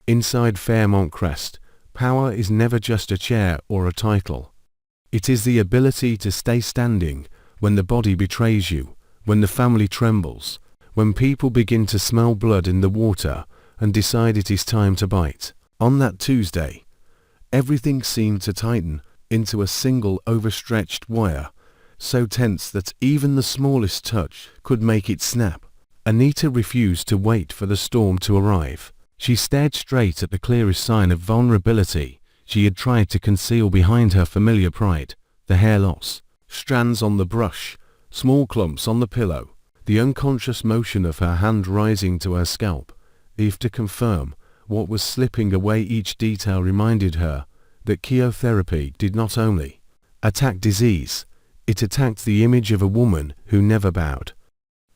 Inside Fairmont Crest, power is never just a chair or a title. It is the ability to stay standing when the body betrays you, when the family trembles, when people begin to smell blood in the water and decide it is time to bite. On that Tuesday, everything seemed to tighten into a single overstretched wire, so tense that even the smallest touch could make it snap. Anita refused to wait for the storm to arrive. She stared straight at the clearest sign of vulnerability she had tried to conceal behind her familiar pride: the hair loss, strands on the brush, small clumps on the pillow, the unconscious motion of her hand rising to her scalp, if to confirm what was slipping away. Each detail reminded her that chemotherapy did not only attack disease, it attacked the image of a woman who never bowed.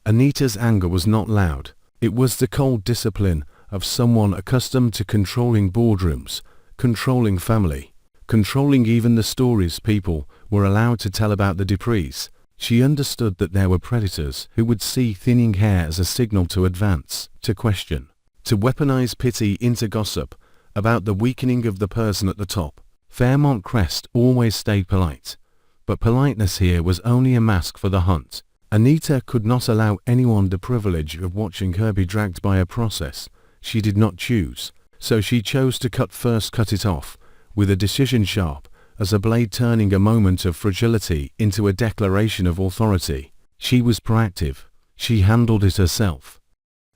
Anita's anger was not loud. It was the cold discipline of someone accustomed to controlling boardrooms, controlling family, controlling even the stories people were allowed to tell about the Duprees. She understood that there were predators who would see thinning hair as a signal to advance, to question, to weaponize pity into gossip about the weakening of the person at the top. Fairmont Crest always stayed polite, but politeness here was only a mask for the hunt. Anita could not allow anyone the privilege of watching her be dragged by a process she did not choose, so she chose to cut it off, with a decision sharp as a blade, turning a moment of fragility into a declaration of authority. She was proactive. She handled it herself.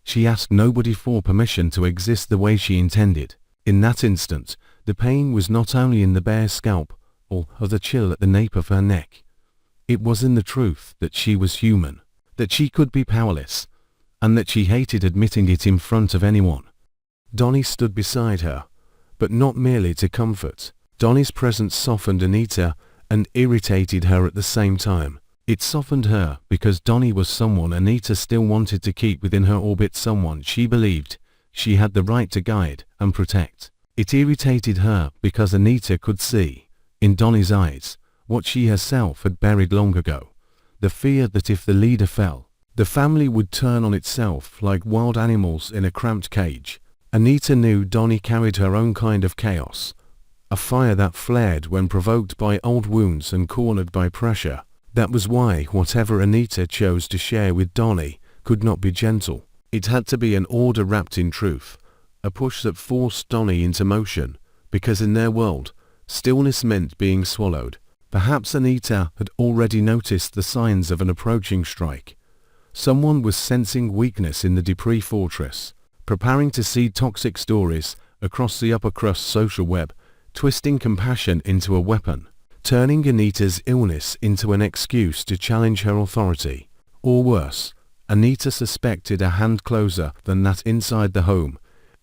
She asked nobody for permission to exist the way she intended. In that instant, the pain was not only in the bare scalp or the chill at the nape of her neck. It was in the truth that she was human, that she could be powerless, and that she hated admitting it in front of anyone. Donnie stood beside her, but not merely to comfort. Donnie's presence softened Anita and irritated her at the same time. It softened her because Donnie was someone Anita still wanted to keep within her orbit, someone she believed she had the right to guide and protect. It irritated her because Anita could see, in Donnie's eyes, what she herself had buried long ago: the fear that if the leader fell, the family would turn on itself like wild animals in a cramped cage. Anita knew Donnie carried her own kind of chaos, a fire that flared when provoked by old wounds and cornered by pressure. That was why whatever Anita chose to share with Donnie could not be gentle. It had to be an order wrapped in truth, a push that forced Donnie into motion, because in their world, stillness meant being swallowed. Perhaps Anita had already noticed the signs of an approaching strike. Someone was sensing weakness in the Dupree fortress, preparing to seed toxic stories across the upper crust social web, twisting compassion into a weapon, turning Anita's illness into an excuse to challenge her authority. Or worse, Anita suspected a hand closer than that inside the home,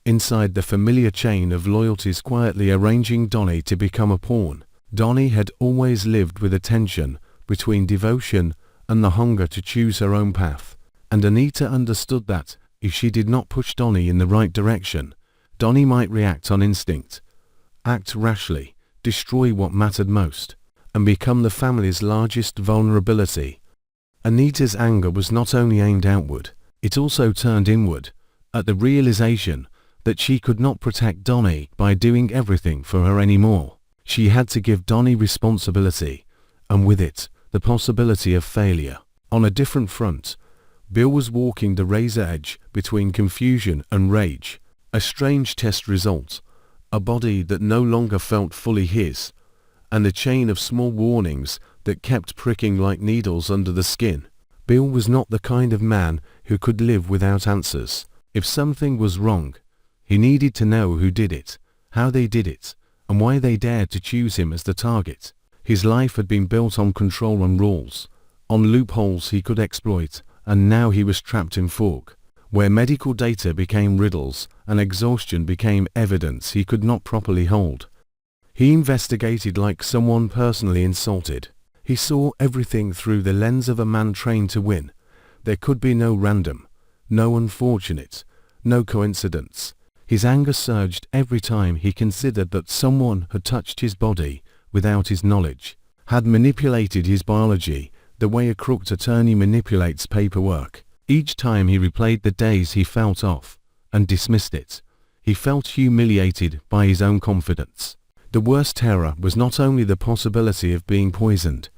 inside the familiar chain of loyalties quietly arranging Donnie to become a pawn. Donnie had always lived with a tension between devotion and the hunger to choose her own path, and Anita understood that if she did not push Donnie in the right direction, Donnie might react on instinct, act rashly, destroy what mattered most, and become the family's largest vulnerability. Anita's anger was not only aimed outward, it also turned inward, at the realization that she could not protect Donnie by doing everything for her anymore. She had to give Donnie responsibility, and with it, the possibility of failure. On a different front, Bill was walking the razor edge between confusion and rage. A strange test result, a body that no longer felt fully his, and a chain of small warnings that kept pricking like needles under the skin. Bill was not the kind of man who could live without answers. If something was wrong, he needed to know who did it, how they did it, and why they dared to choose him as the target. His life had been built on control and rules, on loopholes he could exploit, and now he was trapped in fog, where medical data became riddles and exhaustion became evidence he could not properly hold. He investigated like someone personally insulted. He saw everything through the lens of a man trained to win. There could be no random, no unfortunate, no coincidence. His anger surged every time he considered that someone had touched his body without his knowledge, had manipulated his biology the way a crooked attorney manipulates paperwork. Each time he replayed the days he felt off and dismissed it. He felt humiliated by his own confidence. The worst terror was not only the possibility of being poisoned.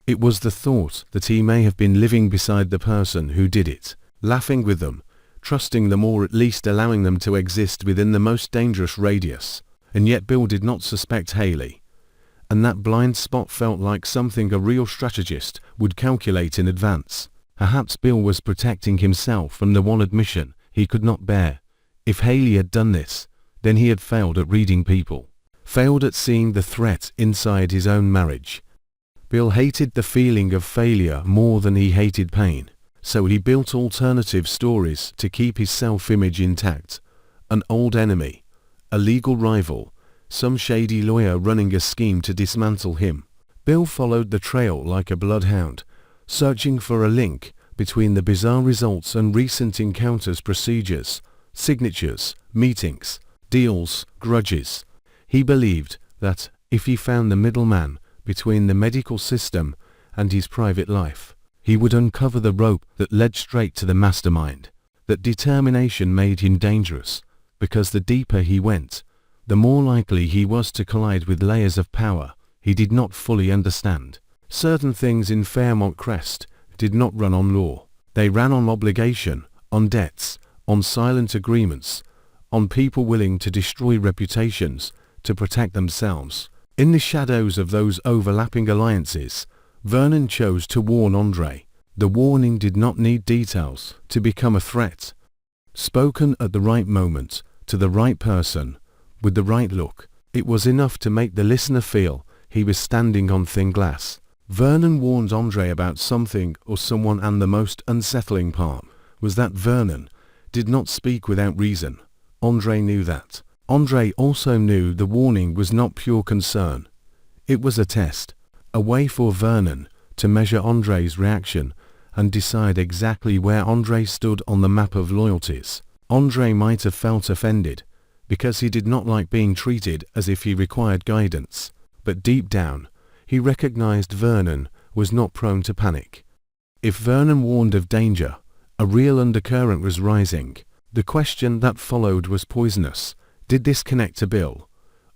It was the thought that he may have been living beside the person who did it, laughing with them, trusting them, or at least allowing them to exist within the most dangerous radius. And yet Bill did not suspect Haley. And that blind spot felt like something a real strategist would calculate in advance. Perhaps Bill was protecting himself from the one admission he could not bear. If Haley had done this, then he had failed at reading people, failed at seeing the threat inside his own marriage. Bill hated the feeling of failure more than he hated pain, so he built alternative stories to keep his self-image intact. An old enemy, a legal rival, some shady lawyer running a scheme to dismantle him. Bill followed the trail like a bloodhound, searching for a link between the bizarre results and recent encounters, procedures, signatures, meetings, deals, grudges. He believed that if he found the middleman between the medical system and his private life, he would uncover the rope that led straight to the mastermind. That determination made him dangerous, because the deeper he went, the more likely he was to collide with layers of power he did not fully understand. Certain things in Fairmont Crest did not run on law. They ran on obligation, on debts, on silent agreements, on people willing to destroy reputations to protect themselves. In the shadows of those overlapping alliances, Vernon chose to warn Andre. The warning did not need details to become a threat. Spoken at the right moment, to the right person, with the right look, it was enough to make the listener feel he was standing on thin glass. Vernon warned Andre about something or someone, and the most unsettling part was that Vernon did not speak without reason. Andre knew that. Andre also knew the warning was not pure concern. It was a test, a way for Vernon to measure Andre's reaction and decide exactly where Andre stood on the map of loyalties. Andre might have felt offended, because he did not like being treated as if he required guidance, but deep down, he recognized Vernon was not prone to panic. If Vernon warned of danger, a real undercurrent was rising. The question that followed was poisonous. Did this connect to Bill?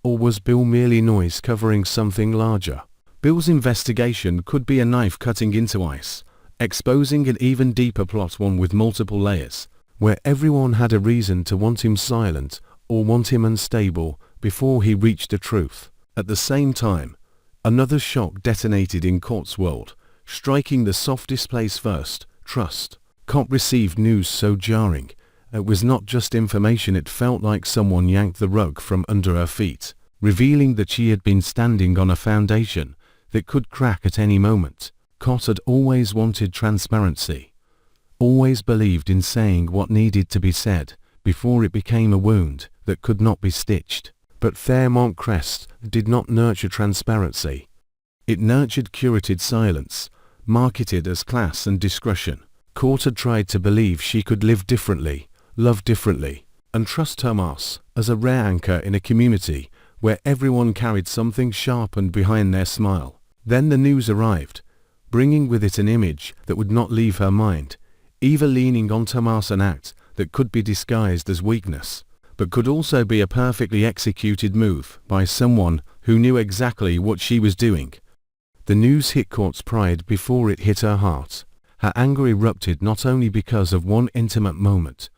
Or was Bill merely noise covering something larger? Bill's investigation could be a knife cutting into ice, exposing an even deeper plot, one with multiple layers, where everyone had a reason to want him silent or want him unstable before he reached the truth. At the same time, another shock detonated in Cott's world, striking the softest place first: trust. Cott received news so jarring. It was not just information, it felt like someone yanked the rug from under her feet, revealing that she had been standing on a foundation that could crack at any moment. Cott had always wanted transparency, always believed in saying what needed to be said before it became a wound that could not be stitched. But Fairmont Crest did not nurture transparency. It nurtured curated silence, marketed as class and discretion. Cott had tried to believe she could live differently, love differently, and trust Tomas as a rare anchor in a community where everyone carried something sharpened behind their smile. Then the news arrived, bringing with it an image that would not leave her mind. Eva leaning on Tomas, an act that could be disguised as weakness, but could also be a perfectly executed move by someone who knew exactly what she was doing. The news hit Court's pride before it hit her heart. Her anger erupted not only because of one intimate moment,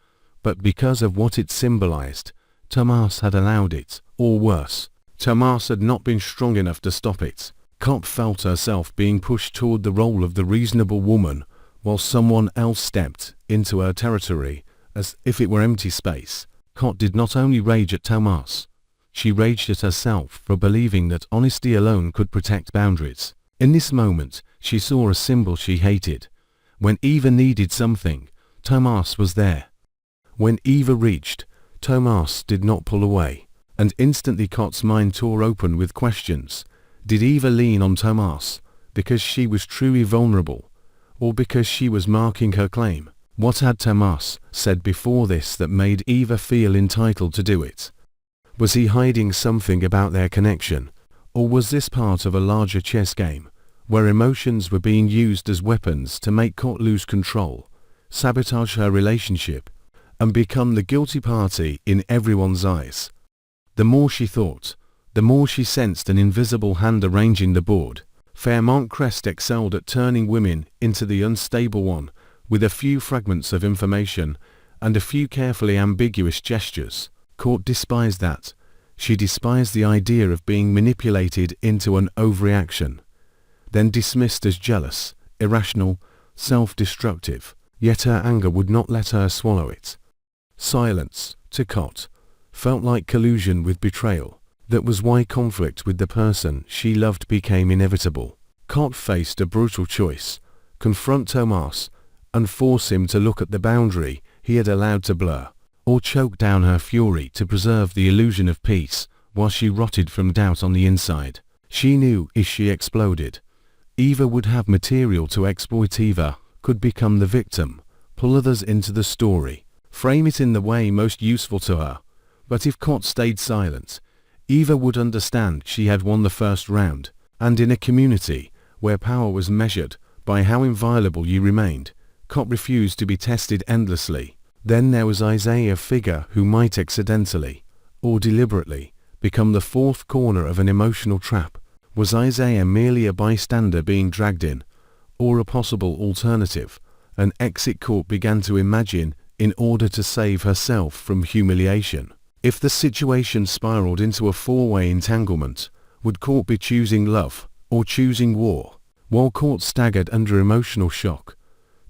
but because of what it symbolized. Tomas had allowed it, or worse, Tomas had not been strong enough to stop it. Cott felt herself being pushed toward the role of the reasonable woman, while someone else stepped into her territory as if it were empty space. Cott did not only rage at Tomas, she raged at herself for believing that honesty alone could protect boundaries. In this moment, she saw a symbol she hated. When Eva needed something, Tomas was there. When Eva reached, Tomas did not pull away, and instantly Cott's mind tore open with questions. Did Eva lean on Tomas because she was truly vulnerable, or because she was marking her claim? What had Tomas said before this that made Eva feel entitled to do it? Was he hiding something about their connection, or was this part of a larger chess game, where emotions were being used as weapons to make Cott lose control, sabotage her relationship, and become the guilty party in everyone's eyes. The more she thought, the more she sensed an invisible hand arranging the board. Fairmont Crest excelled at turning women into the unstable one, with a few fragments of information and a few carefully ambiguous gestures. Court despised that. She despised the idea of being manipulated into an overreaction, then dismissed as jealous, irrational, self-destructive, yet her anger would not let her swallow it. Silence, to Cott, felt like collusion with betrayal. That was why conflict with the person she loved became inevitable. Cott faced a brutal choice: confront Tomas and force him to look at the boundary he had allowed to blur, or choke down her fury to preserve the illusion of peace while she rotted from doubt on the inside. She knew if she exploded, Eva would have material to exploit. Eva could become the victim, pull others into the story, frame it in the way most useful to her. But if Cott stayed silent, Eva would understand she had won the first round, and in a community where power was measured by how inviolable you remained, Cott refused to be tested endlessly. Then there was Isaiah, a figure who might accidentally, or deliberately, become the fourth corner of an emotional trap. Was Isaiah merely a bystander being dragged in, or a possible alternative, an exit Court began to imagine in order to save herself from humiliation? If the situation spiraled into a four-way entanglement, would Court be choosing love, or choosing war? While Court staggered under emotional shock,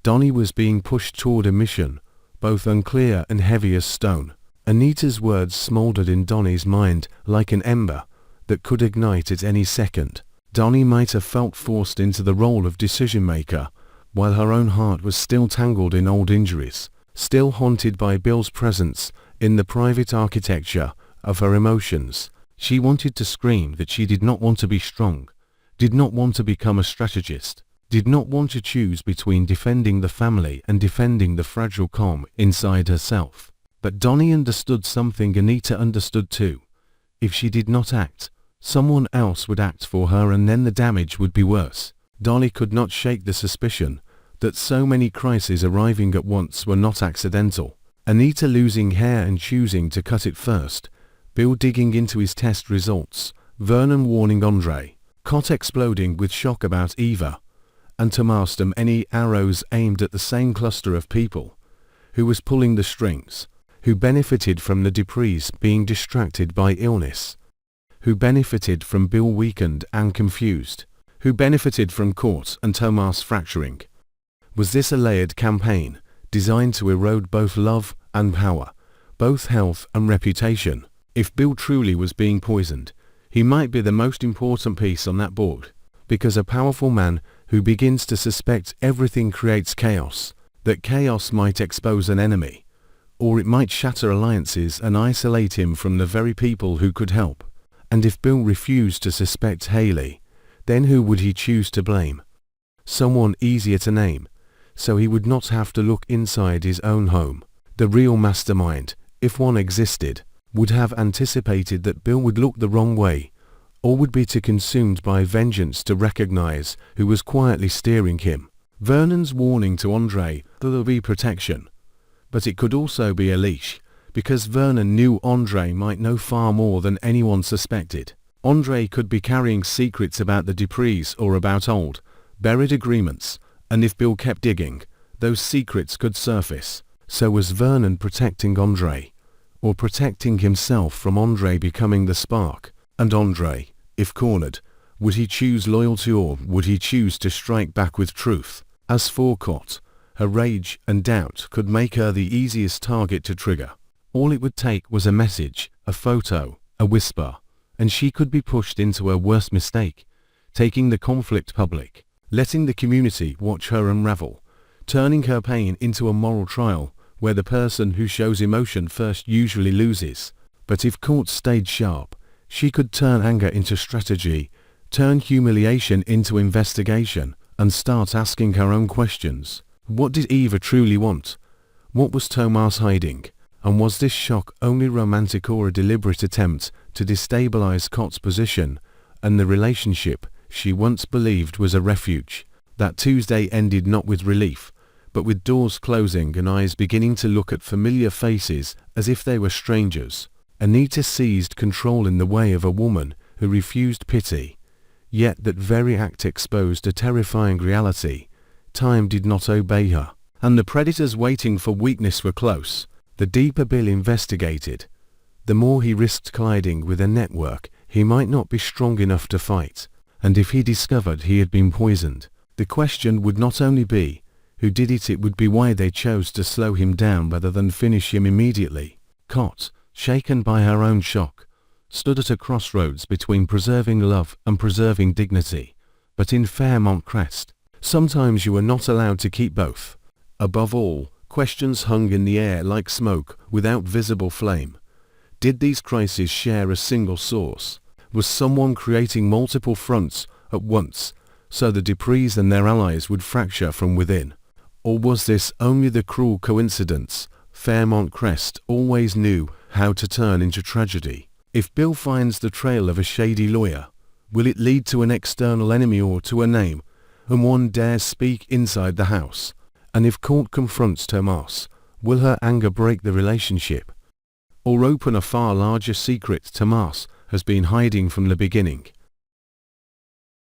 Donnie was being pushed toward a mission, both unclear and heavy as stone. Anita's words smoldered in Donnie's mind like an ember that could ignite at any second. Donnie might have felt forced into the role of decision-maker, while her own heart was still tangled in old injuries, still haunted by Bill's presence in the private architecture of her emotions. She wanted to scream that she did not want to be strong, did not want to become a strategist, did not want to choose between defending the family and defending the fragile calm inside herself. But Donnie understood something Anita understood too. If she did not act, someone else would act for her, and then the damage would be worse. Donnie could not shake the suspicion that so many crises arriving at once were not accidental. Anita losing hair and choosing to cut it first, Bill digging into his test results, Vernon warning Andre, Cott exploding with shock about Eva, and Tomas any arrows aimed at the same cluster of people. Who was pulling the strings? Who benefited from the Duprees being distracted by illness? Who benefited from Bill weakened and confused? Who benefited from Court and Tomas fracturing? Was this a layered campaign, designed to erode both love and power, both health and reputation? If Bill truly was being poisoned, he might be the most important piece on that board, because a powerful man who begins to suspect everything creates chaos. That chaos might expose an enemy, or it might shatter alliances and isolate him from the very people who could help. And if Bill refused to suspect Haley, then who would he choose to blame? Someone easier to name, so he would not have to look inside his own home. The real mastermind, if one existed, would have anticipated that Bill would look the wrong way, or would be too consumed by vengeance to recognize who was quietly steering him. Vernon's warning to Andre that there'll be protection, but it could also be a leash, because Vernon knew Andre might know far more than anyone suspected. Andre could be carrying secrets about the Duprees or about old, buried agreements, and if Bill kept digging, those secrets could surface. So was Vernon protecting Andre, or protecting himself from Andre becoming the spark? And Andre, if cornered, would he choose loyalty or would he choose to strike back with truth? As for Cott, her rage and doubt could make her the easiest target to trigger. All it would take was a message, a photo, a whisper, and she could be pushed into her worst mistake, taking the conflict public, letting the community watch her unravel, turning her pain into a moral trial where the person who shows emotion first usually loses. But if Court stayed sharp, she could turn anger into strategy, turn humiliation into investigation, and start asking her own questions. What did Eva truly want? What was Tomas hiding? And was this shock only romantic or a deliberate attempt to destabilize Cott's position and the relationship she once believed was a refuge? That Tuesday ended not with relief, but with doors closing and eyes beginning to look at familiar faces as if they were strangers, Anita seized control in the way of a woman who refused pity. Yet that very act exposed a terrifying reality. Time did not obey her, and the predators waiting for weakness were close. The deeper Bill investigated, the more he risked colliding with a network he might not be strong enough to fight. And if he discovered he had been poisoned, the question would not only be who did it, it would be why they chose to slow him down rather than finish him immediately. Cot, shaken by her own shock, stood at a crossroads between preserving love and preserving dignity. But in Fairmont Crest, sometimes you are not allowed to keep both. Above all, questions hung in the air like smoke without visible flame. Did these crises share a single source? Was someone creating multiple fronts at once, so the Duprees and their allies would fracture from within? Or was this only the cruel coincidence? Fairmont Crest always knew how to turn into tragedy. If Bill finds the trail of a shady lawyer, will it lead to an external enemy or to a name, and one dares speak inside the house? And if Court confronts Tomas, will her anger break the relationship, or open a far larger secret Tomas has been hiding from the beginning?